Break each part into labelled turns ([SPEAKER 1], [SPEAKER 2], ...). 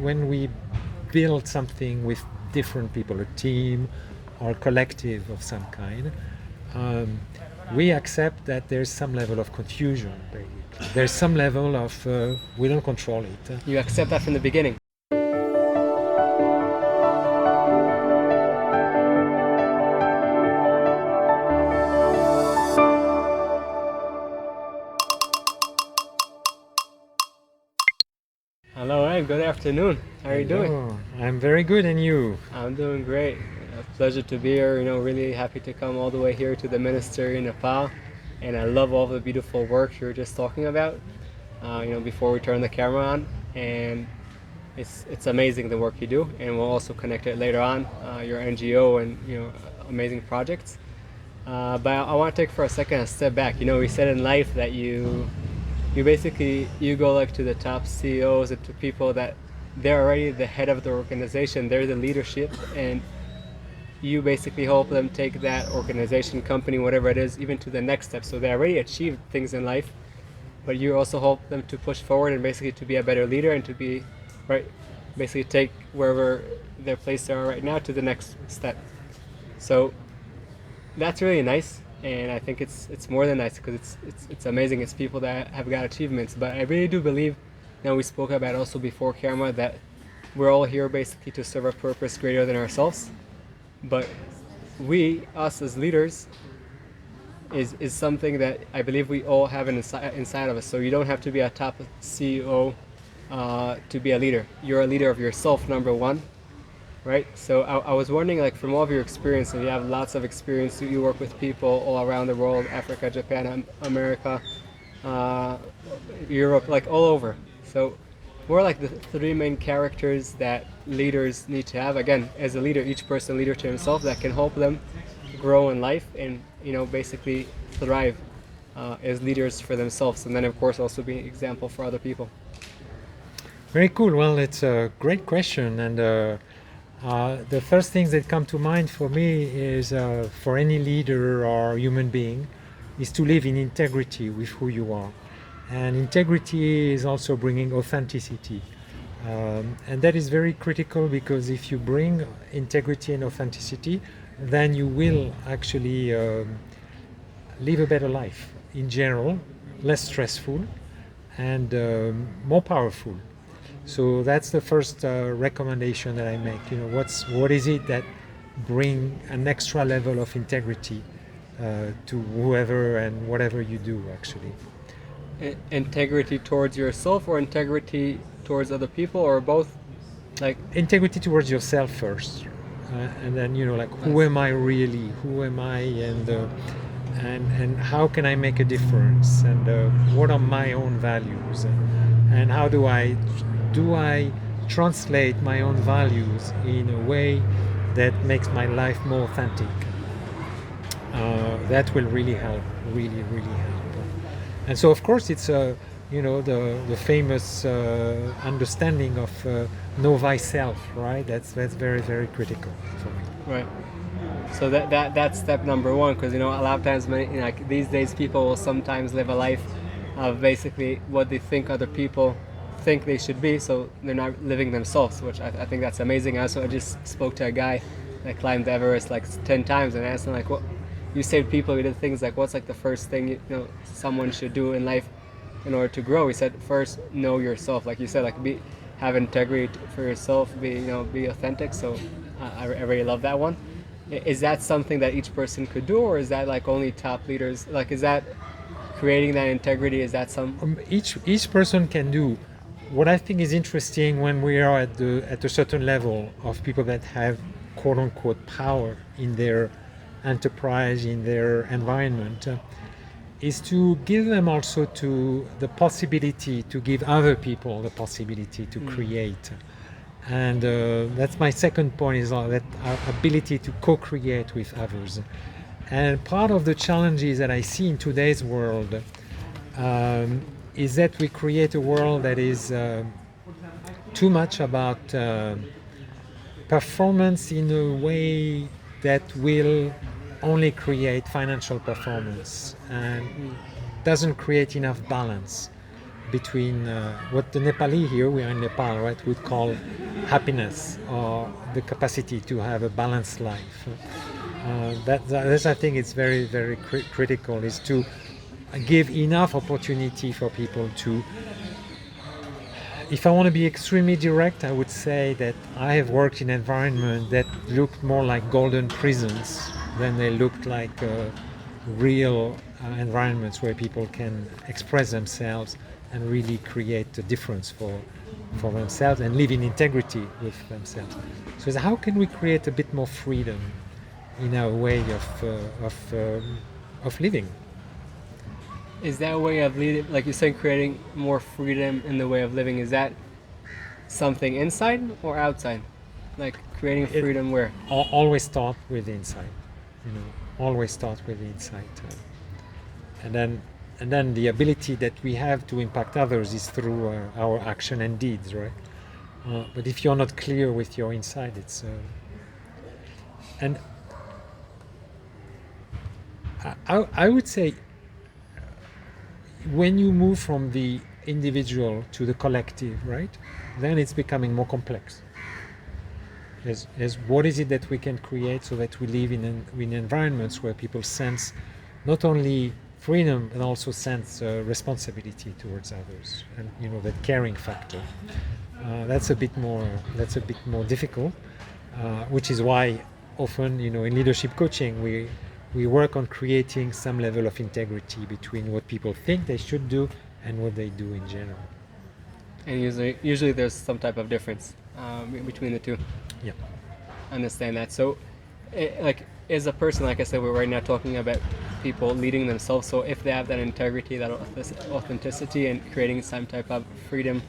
[SPEAKER 1] When we build something with different people, a team or a collective of some kind, um, we accept that there's some level of confusion, basically. There's some level of we don't control it.
[SPEAKER 2] You accept that from the beginning. Hello, Ed. Good afternoon. How are you doing?
[SPEAKER 1] Hello. I'm very good, and you?
[SPEAKER 2] I'm doing great. A pleasure to be here. Really happy to come all the way here to the ministry in Nepal, and I love all the beautiful work you were just talking about. Before we turn the camera on, and it's amazing the work you do, and we'll also connect it later on. Your NGO and amazing projects. But I want to take for a second a step back. We said in life that you basically you go like to the top CEOs and to people that they're already the head of the organization, they're the leadership, and you basically help them take that organization, company, whatever it is, even to the next step. So they already achieved things in life, but you also help them to push forward and basically to be a better leader and to be right, basically take wherever their place they are right now to the next step. So that's really nice, and I think it's more than nice because it's amazing. It's people that have got achievements, but I really do believe. Now we spoke about also before camera that we're all here basically to serve a purpose greater than ourselves, but us as leaders, is something that I believe we all have inside of us. So you don't have to be a top CEO to be a leader. You're a leader of yourself, number one, right? So I was wondering, like, from all of your experience, and you have lots of experience, you work with people all around the world, Africa, Japan, America, Europe, like all over. So more like the three main characters that leaders need to have. Again, as a leader, each person leader to himself that can help them grow in life and basically thrive as leaders for themselves, and then of course also be an example for other people.
[SPEAKER 1] Very cool. Well, it's a great question, and the first things that come to mind for me is for any leader or human being is to live in integrity with who you are, and integrity is also bringing authenticity, and that is very critical because if you bring integrity and authenticity, then you will actually live a better life in general, less stressful, and more powerful. So that's the first recommendation that I make. What is it that bring an extra level of integrity to whoever and whatever you do, actually.
[SPEAKER 2] Integrity towards yourself or integrity towards other people, or both? Like
[SPEAKER 1] integrity towards yourself first, and then like, who am I really? Who am I? And how can I make a difference? And what are my own values? And how do I translate my own values in a way that makes my life more authentic? That will really help, really, really help. And so, of course, it's the famous understanding of know thyself, right? That's very, very critical for me.
[SPEAKER 2] Right. So that's step number one, because a lot of times, like these days, people will sometimes live a life of basically what they think other people think they should be, so they're not living themselves, which I think that's amazing. I just spoke to a guy that climbed Everest like 10 times, and I asked him, like, what you saved people, you did things like, what's like the first thing someone should do in life in order to grow? He said, first, know yourself, like you said, like have integrity for yourself, be authentic. So I really love that one. Is that something that each person could do, or is that like only top leaders? Like, is that creating that integrity? Is that some
[SPEAKER 1] each person can do? What I think is interesting when we are at a certain level of people that have quote unquote power in their enterprise, in their environment, is to give them also to the possibility to give other people the possibility to create. And that's my second point, is that our ability to co-create with others. And part of the challenges that I see in today's world is that we create a world that is too much about performance in a way that will only create financial performance and doesn't create enough balance between what the Nepali here, we are in Nepal, right, would call happiness, or the capacity to have a balanced life. That's, I think, it's very, very critical, is to give enough opportunity for people to. If I want to be extremely direct, I would say that I have worked in environments that looked more like golden prisons than they looked like real environments where people can express themselves and really create a difference for themselves and live in integrity with themselves. So how can we create a bit more freedom in our way of living?
[SPEAKER 2] Is that a way of leading, like you said, creating more freedom in the way of living? Is that something inside or outside? Like creating freedom where?
[SPEAKER 1] Always start with the inside, you know. Always start with the inside, and then the ability that we have to impact others is through our action and deeds, right? But if you're not clear with your inside, it's and I would say, when you move from the individual to the collective, right, then it's becoming more complex. As what is it that we can create so that we live in environments where people sense not only freedom but also sense responsibility towards others, and you know, that caring factor. That's a bit more difficult, which is why often, you know, in leadership coaching we work on creating some level of integrity between what people think they should do and what they do in general.
[SPEAKER 2] And usually there's some type of difference between the two.
[SPEAKER 1] Yeah.
[SPEAKER 2] I understand that. So, like, as a person, like I said, we're right now talking about people leading themselves. So if they have that integrity, that authenticity, and creating some type of freedom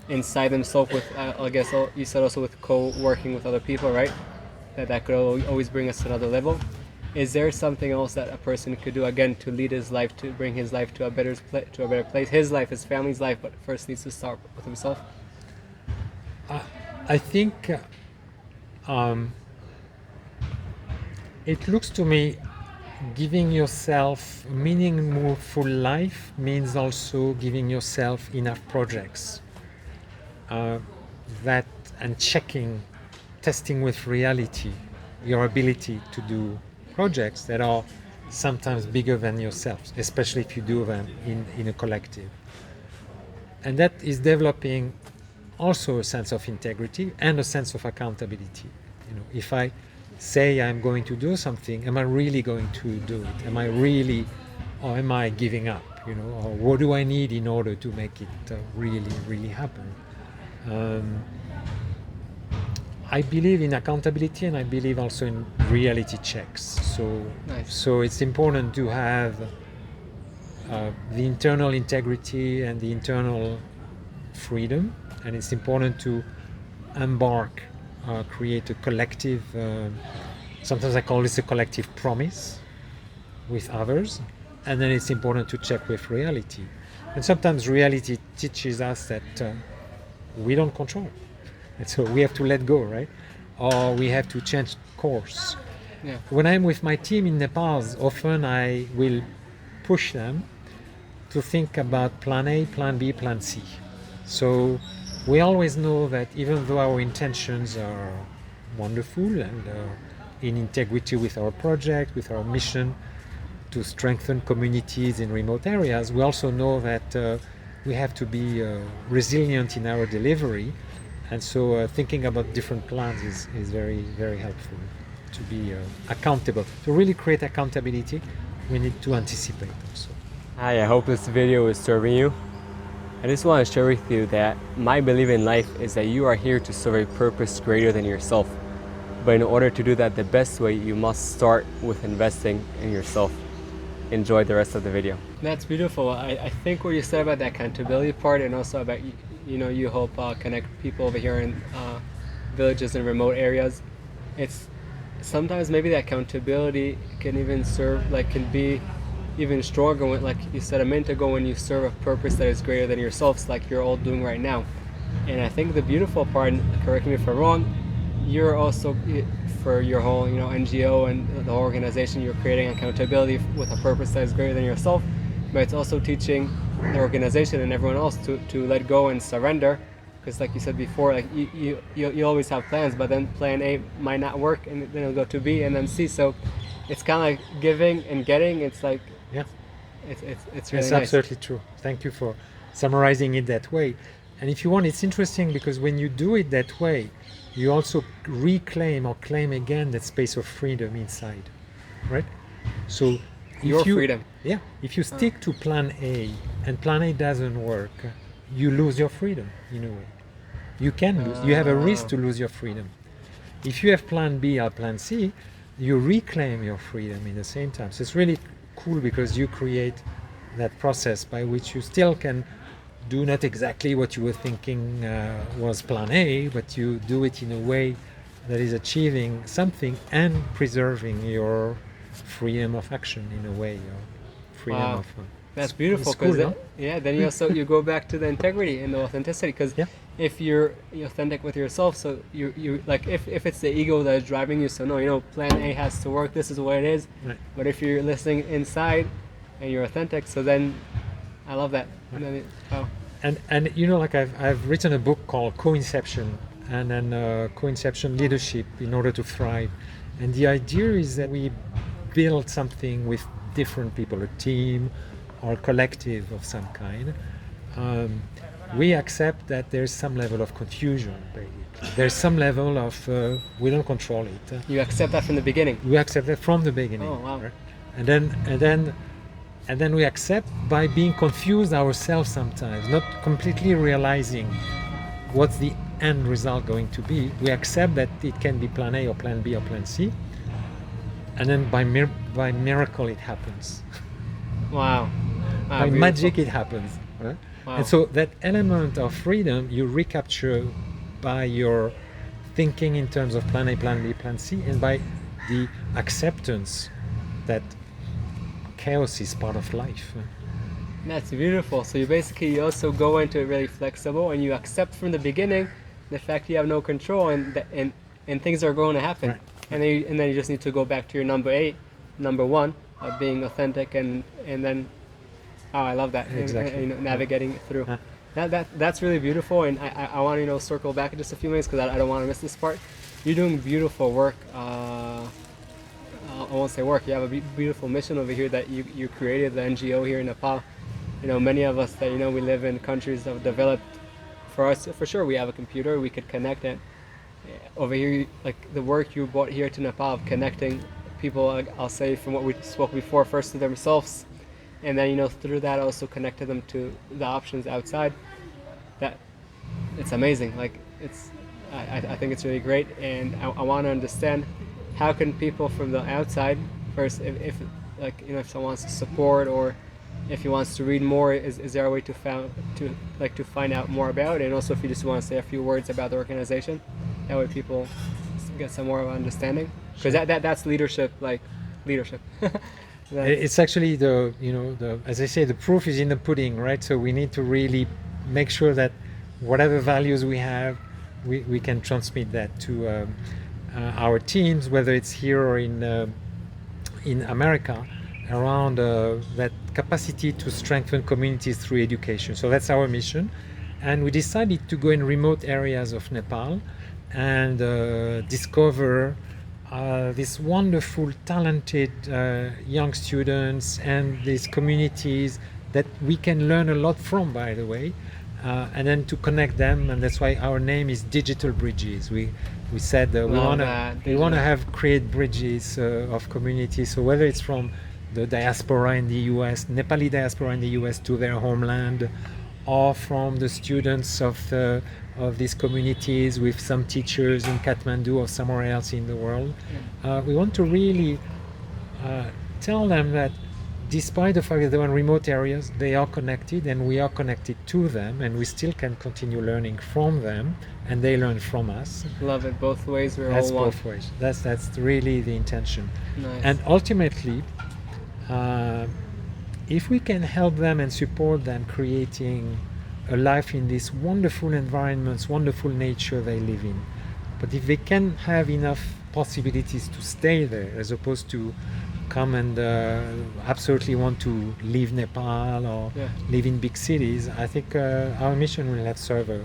[SPEAKER 2] inside themselves with, I guess you said also with co-working with other people, right? That could always bring us to another level. Is there something else that a person could do, again, to lead his life, to bring his life to a better place? His life, his family's life, but first needs to start with himself.
[SPEAKER 1] I think it looks to me, giving yourself a meaningful life means also giving yourself enough projects that, and testing with reality your ability to do projects that are sometimes bigger than yourselves, especially if you do them in a collective. And that is developing also a sense of integrity and a sense of accountability. You know, if I say I'm going to do something, am I really going to do it? Am I really, or am I giving up? You know, or what do I need in order to make it really happen? I believe in accountability, and I believe also in reality checks. So,
[SPEAKER 2] nice.
[SPEAKER 1] So it's important to have the internal integrity and the internal freedom, and it's important to create a collective, sometimes I call this a collective promise with others, and then it's important to check with reality. And sometimes reality teaches us that we don't control, and so we have to let go, right? Or we have to change course.
[SPEAKER 2] Yeah.
[SPEAKER 1] When I'm with my team in Nepal, often I will push them to think about plan A, plan B, plan C. So we always know that even though our intentions are wonderful and in integrity with our project, with our mission to strengthen communities in remote areas, we also know that we have to be resilient in our delivery. And so thinking about different plans is very, very helpful to be accountable. To really create accountability, we need to anticipate also.
[SPEAKER 2] Hi, I hope this video is serving you. I just want to share with you that my belief in life is that you are here to serve a purpose greater than yourself. But in order to do that the best way, you must start with investing in yourself. Enjoy the rest of the video. That's beautiful. I think what you said about the accountability part, and also about, you help connect people over here in villages and remote areas. It's sometimes maybe the accountability can even can be even stronger when, like you said a minute ago, when you serve a purpose that is greater than yourselves, like you're all doing right now. And I think the beautiful part, and correct me if I'm wrong, you're also, for your whole NGO and the whole organization, you're creating accountability with a purpose that is greater than yourself. but it's also teaching the organization and everyone else to let go and surrender. Because like you said before, like you always have plans, but then plan A might not work, and then it'll go to B and then C. So it's kind of like giving and getting. It's like
[SPEAKER 1] Yeah.
[SPEAKER 2] it's really
[SPEAKER 1] That's
[SPEAKER 2] nice.
[SPEAKER 1] absolutely true. Thank you for summarizing it that way. And if you want, it's interesting because when you do it that way, you also reclaim or claim again that space of freedom inside, right? So
[SPEAKER 2] Your
[SPEAKER 1] if you,
[SPEAKER 2] freedom.
[SPEAKER 1] yeah, if you stick to plan A and plan A doesn't work, you lose your freedom in a way. You can lose. You have a risk to lose your freedom. If you have plan B or plan C, you reclaim your freedom in the same time. So it's really cool because you create that process by which you still can do not exactly what you were thinking was plan A, but you do it in a way that is achieving something and preserving your freedom of action in a way, your freedom
[SPEAKER 2] Wow.
[SPEAKER 1] of.
[SPEAKER 2] That's beautiful.
[SPEAKER 1] It's cool,
[SPEAKER 2] Because
[SPEAKER 1] no?
[SPEAKER 2] yeah, then you also you go back to the integrity and the authenticity. Because
[SPEAKER 1] Yeah.
[SPEAKER 2] if you're authentic with yourself, so you like if it's the ego that is driving you, so no, plan A has to work. This is what it is.
[SPEAKER 1] Right.
[SPEAKER 2] But if you're listening inside and you're authentic, so then I love that. And then oh.
[SPEAKER 1] And like I've written a book called Co-Inception, and then Co-Inception Leadership in Order to Thrive. And the idea is that we build something with different people, a team or a collective of some kind. We accept that there's some level of confusion, basically. There's some level of we don't control it.
[SPEAKER 2] You accept that from the beginning.
[SPEAKER 1] We accept that from the beginning.
[SPEAKER 2] Oh, wow.
[SPEAKER 1] Right? And then we accept by being confused ourselves sometimes, not completely realizing what's the end result going to be. We accept that it can be plan A or plan B or plan C, and then by miracle it happens.
[SPEAKER 2] Wow.
[SPEAKER 1] By
[SPEAKER 2] Beautiful.
[SPEAKER 1] magic it happens. Right?
[SPEAKER 2] Wow.
[SPEAKER 1] And so that element of freedom you recapture by your thinking in terms of plan A, plan B, plan C, and by the acceptance that chaos is part of life.
[SPEAKER 2] That's beautiful. So you also go into it really flexible, and you accept from the beginning the fact you have no control, and things are going to happen.
[SPEAKER 1] Right.
[SPEAKER 2] And then you just need to go back to your number one of being authentic, and then I love that.
[SPEAKER 1] Exactly.
[SPEAKER 2] And, navigating it through.
[SPEAKER 1] Huh.
[SPEAKER 2] That's really beautiful, and I want to circle back in just a few minutes because I don't want to miss this part. You're doing beautiful work. I won't say work. You have a beautiful mission over here that you created, the NGO here in Nepal. Many of us that we live in countries that have developed. For us, for sure, we have a computer. We could connect it. Over here, like the work you brought here to Nepal, of connecting people. I'll say from what we spoke before, first to themselves, and then through that also connected them to the options outside. That it's amazing. Like I think it's really great, and I want to understand how can people from the outside first, if someone wants to support or if he wants to read more, is there a way to find out more about it? And also if you just want to say a few words about the organization, that way people get some more of an understanding, because that's leadership.
[SPEAKER 1] It's actually the as I say, the proof is in the pudding, right? So we need to really make sure that whatever values we have, we can transmit that to our teams, whether it's here or in America, around that capacity to strengthen communities through education. So that's our mission, and we decided to go in remote areas of Nepal and discover these wonderful, talented young students and these communities that we can learn a lot from, by the way, and then to connect them. And that's why our name is Digital Bridges. We said we want to create bridges of communities. So whether it's from the diaspora in the US, Nepali diaspora in the US to their homeland, or from the students of these communities with some teachers in Kathmandu or somewhere else in the world. We want to really tell them that despite the fact that they're in remote areas, they are connected and we are connected to them, and we still can continue learning from them and they learn from us.
[SPEAKER 2] Love it both ways.
[SPEAKER 1] That's
[SPEAKER 2] all one.
[SPEAKER 1] both ways. That's really the intention.
[SPEAKER 2] Nice.
[SPEAKER 1] And ultimately, if we can help them and support them creating a life in these wonderful environments, wonderful nature they live in, but if they can have enough possibilities to stay there as opposed to come and absolutely want to leave Nepal or
[SPEAKER 2] Yeah.
[SPEAKER 1] live in big cities, I think our mission will have served a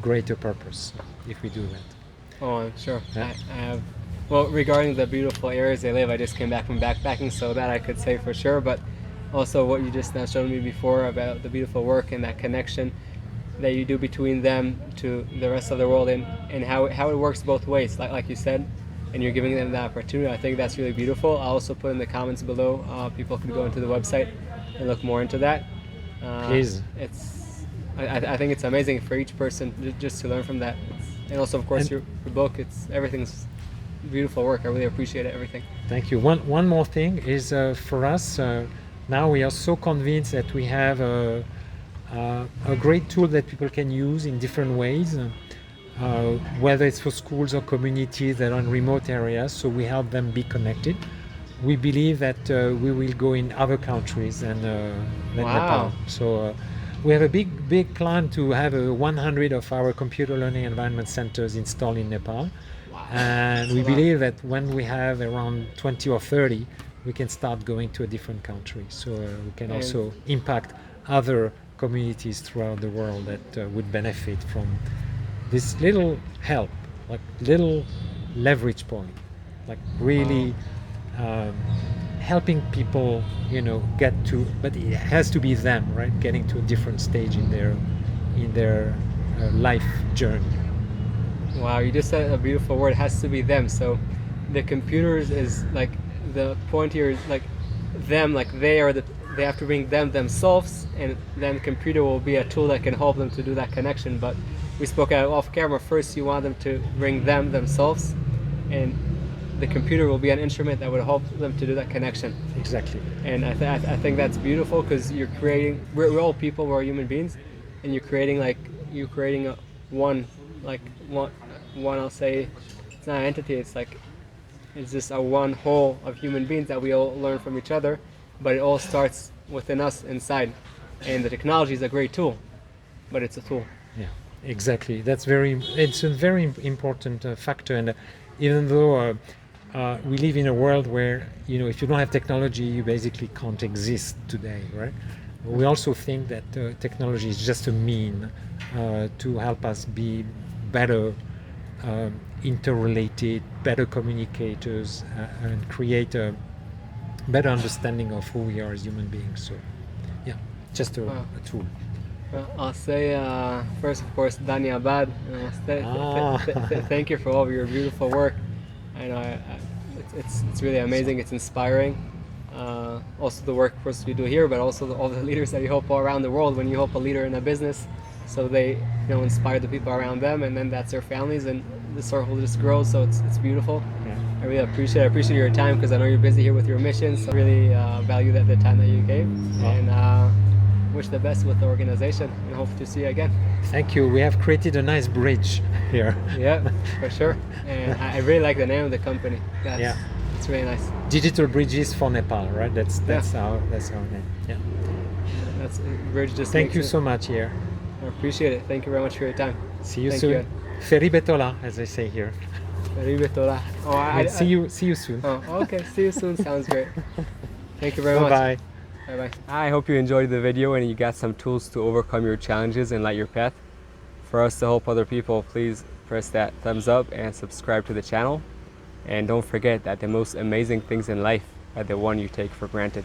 [SPEAKER 1] greater purpose if we do that.
[SPEAKER 2] Oh, I'm sure.
[SPEAKER 1] Yeah.
[SPEAKER 2] I have. Well, regarding the beautiful areas they live, I just came back from backpacking, so that I could say for sure. But also, what you just now showed me before about the beautiful work and that connection that you do between them to the rest of the world, and how it works both ways, like you said, and you're giving them that opportunity. I think that's really beautiful. I'll also put in the comments below. People could go into the website and look more into that.
[SPEAKER 1] Please.
[SPEAKER 2] I think it's amazing for each person just to learn from that. And also, of course,
[SPEAKER 1] And-
[SPEAKER 2] your book. Everything's beautiful work. I really appreciate it. Everything.
[SPEAKER 1] Thank you. One more thing is for us, now we are so convinced that we have a great tool that people can use in different ways, whether it's for schools or communities that are in remote areas, so we help them be connected. We believe that we will go in other countries than
[SPEAKER 2] Wow.
[SPEAKER 1] Nepal. So we have a big plan to have 100 of our computer learning environment centers installed in Nepal. And we
[SPEAKER 2] That's a lot.
[SPEAKER 1] believe that when we have around 20 or 30, we can start going to a different country. So we can
[SPEAKER 2] And-
[SPEAKER 1] also impact other communities throughout the world that would benefit from this little help, like little leverage point, like really helping people, get to. But it has to be them, right? Getting to a different stage in their life journey.
[SPEAKER 2] Wow, you just said a beautiful word. It has to be them. So the computers is like the point here is like them, like they have to bring them themselves, and then the computer will be a tool that can help them to do that connection. But we spoke out off camera. First, you want them to bring them themselves, and the computer will be an instrument that would help them to do that connection.
[SPEAKER 1] Exactly.
[SPEAKER 2] And I think that's beautiful because you're creating. We're all people. We're all human beings, and you're creating a one. I'll say it's not an entity, it's just a one whole of human beings that we all learn from each other, but it all starts within us inside, and the technology is a great tool, but it's a tool.
[SPEAKER 1] Yeah, exactly. It's a very important factor. And even though we live in a world where, if you don't have technology, you basically can't exist today, right? We also think that technology is just a mean to help us be better interrelated, better communicators, and create a better understanding of who we are as human beings. So, yeah, just a tool.
[SPEAKER 2] I'll say first, of course, Dhanyabad. Thank you for all of your beautiful work. I know it's really amazing. It's inspiring. Also the work, of course, we do here, but also all the leaders that you help all around the world. When you help a leader in a business, so they inspire the people around them, and then that's their families, and the circle just grows. So it's beautiful.
[SPEAKER 1] Yeah.
[SPEAKER 2] I really appreciate your time, because I know you're busy here with your mission. So I really value the time that you gave, and wish the best with the organization, and hope to see you again.
[SPEAKER 1] Thank you. We have created a nice bridge here.
[SPEAKER 2] Yeah, for sure. And I really like the name of the company.
[SPEAKER 1] Yeah.
[SPEAKER 2] It's really nice.
[SPEAKER 1] Digital Bridges for Nepal, right? That's our name. Yeah.
[SPEAKER 2] That's bridge. Just
[SPEAKER 1] Thank
[SPEAKER 2] makes
[SPEAKER 1] you
[SPEAKER 2] it-
[SPEAKER 1] so much here.
[SPEAKER 2] I appreciate it. Thank you very much for your time.
[SPEAKER 1] See you
[SPEAKER 2] Thank
[SPEAKER 1] soon.
[SPEAKER 2] you.
[SPEAKER 1] Feri Betola, as they say here.
[SPEAKER 2] Arrivederla. Oh,
[SPEAKER 1] We'll see you soon.
[SPEAKER 2] Oh, okay. See you soon. Sounds great. Thank you very much.
[SPEAKER 1] Bye.
[SPEAKER 2] Bye-bye. I hope you enjoyed the video and you got some tools to overcome your challenges and light your path. For us to help other people, please press that thumbs up and subscribe to the channel. And don't forget that the most amazing things in life are the one you take for granted.